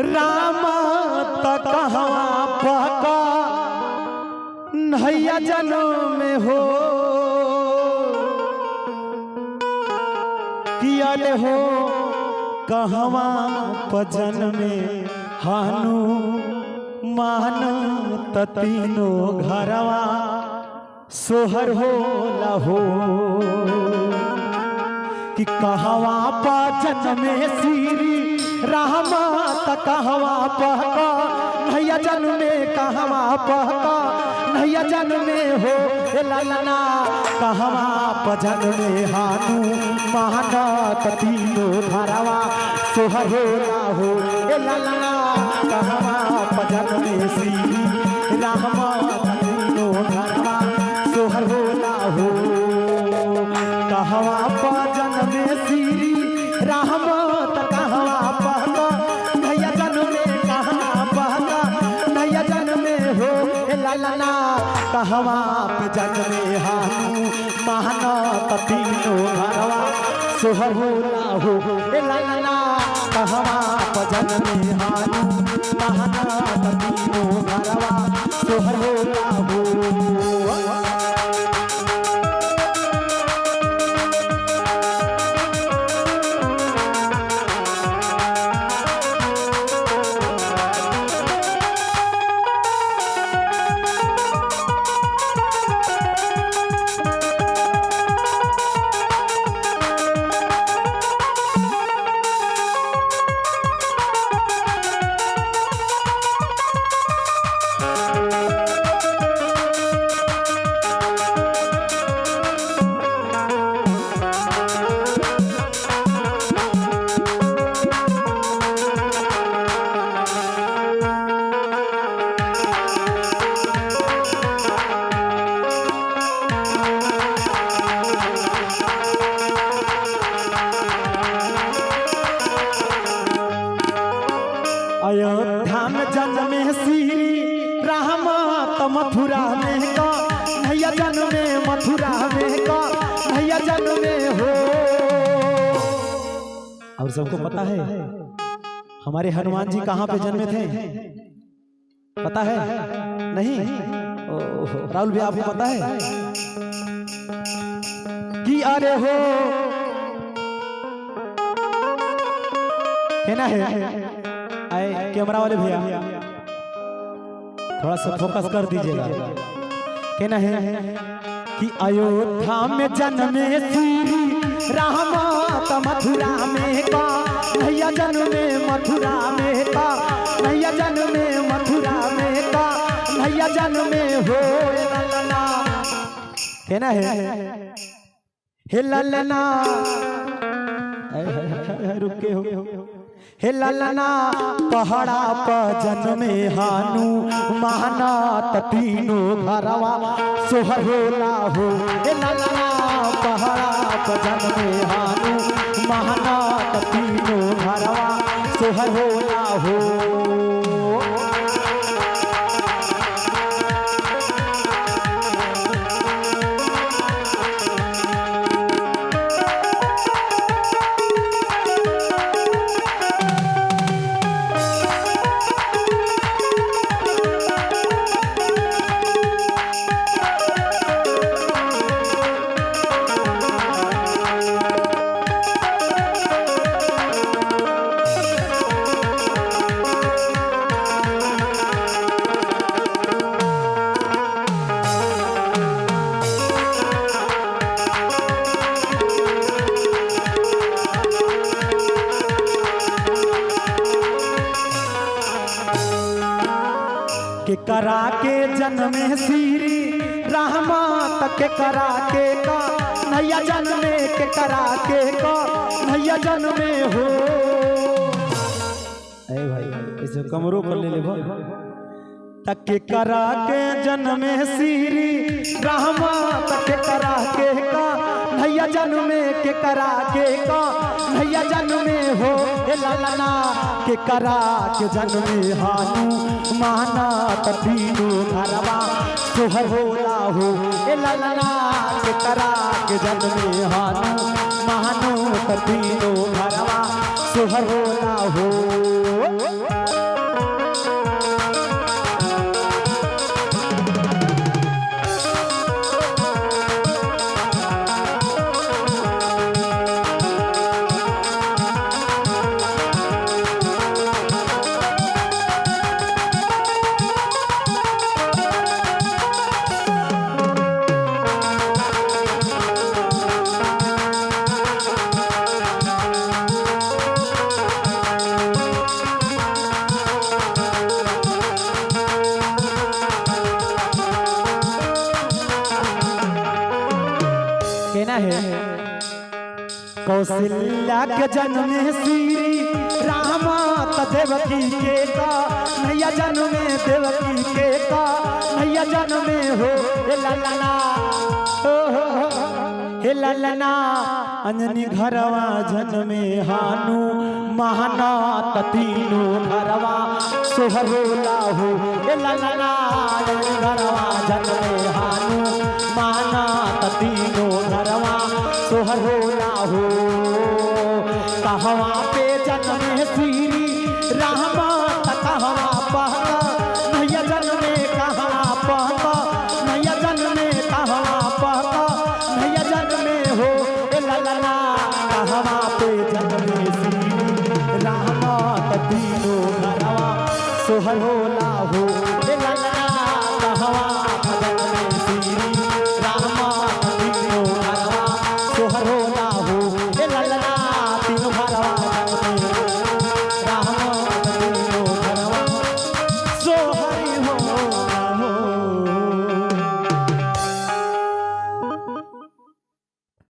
राम कहवा पका नैया जन्म में हो किया हो कहवा पजन में हानु मान तीनों घरवा सोहर हो लहो कि कहवा पजन में श्री राम कहवा पका नैया जन्म में कहवा पका नैया जन्म में हो ललना कहवा पजन में हानु महाना तीनों घरवा सोहर हो लाहो ललना कहवा पजन में श्री राम तीनों घरवा सोहर हो लाहो कहवा पजन में श्री राम कहवा पका नैया जन्म में कहवा पका नैया जन्म में हो ललना कहवा पजन में हानु महाना तीनों घरवा सोहर हो लाहो ललना कहवा पजन में हानु महाना तीनों घरवा सोहर हो लाहो अयोध्या में जन्मे श्री राम तो मथुरा में का नैया जन्म में मथुरा में का नैया जन्म में हो। और सबको पता है हमारे हनुमान जी कहाँ पे जन्मे थे? पता है? नहीं? राहुल भी आपको पता है कि अरे हो कहना है आए कैमरा वाले भैया थोड़ा सा फोकस कर दीजिएगा। कहना है कि अयोध्या में जन्मे श्री राम तो मथुरा में का नैया जन्म में मथुरा में का नैया जन्म में मथुरा में का नैया जन्म में हो ललना। कहना है हे ललना रुके हो हे ललना पहाड़ा पर जन्मे हानु महाना तीनों घरवा सोहर हो लाहो हे ललना पहाड़ा पर जन्मे हानु महाना तीनों घरवा सोहर हो लाहो। के करा के जन्मे श्री राम तक करा के का नैया जन्मे के करा के का नैया जन्मे हो। अरे भाई इसे कमरों पर ले ले तक के करा के जन्मे श्री राम तक करा के का नैया जन्मे के करा के का नैया जन्मे हो ललना के करा के जन्मे हानु माना तीनों घरवा सोहर हो लाहो ललना के करा के जन्मे हानु मानो तीनों घरवा सोहर हो लाहो। कौशल्या के जन्मे श्री रामा त देवकी के का नैया जन्मे देवकी के का नैया जन्मे हो हे ललना हे ललना अंजनी घरवा जन्मे हानु महाना त तीनों घरवा सोहरोला हो हे ललना अंजनी घरवा जन्मे हानु महाना त तीनों घरवा सोहरोला हो कहवा पे जन्मे श्री रामा त कहवा पहका नैया जन्मे कहवा पहका नैया जन्मे कहवा पहका नैया जन्मे हो ए ललना कहवा पे जन्मे श्री रामा त तीनों घरवा सोहरोला हो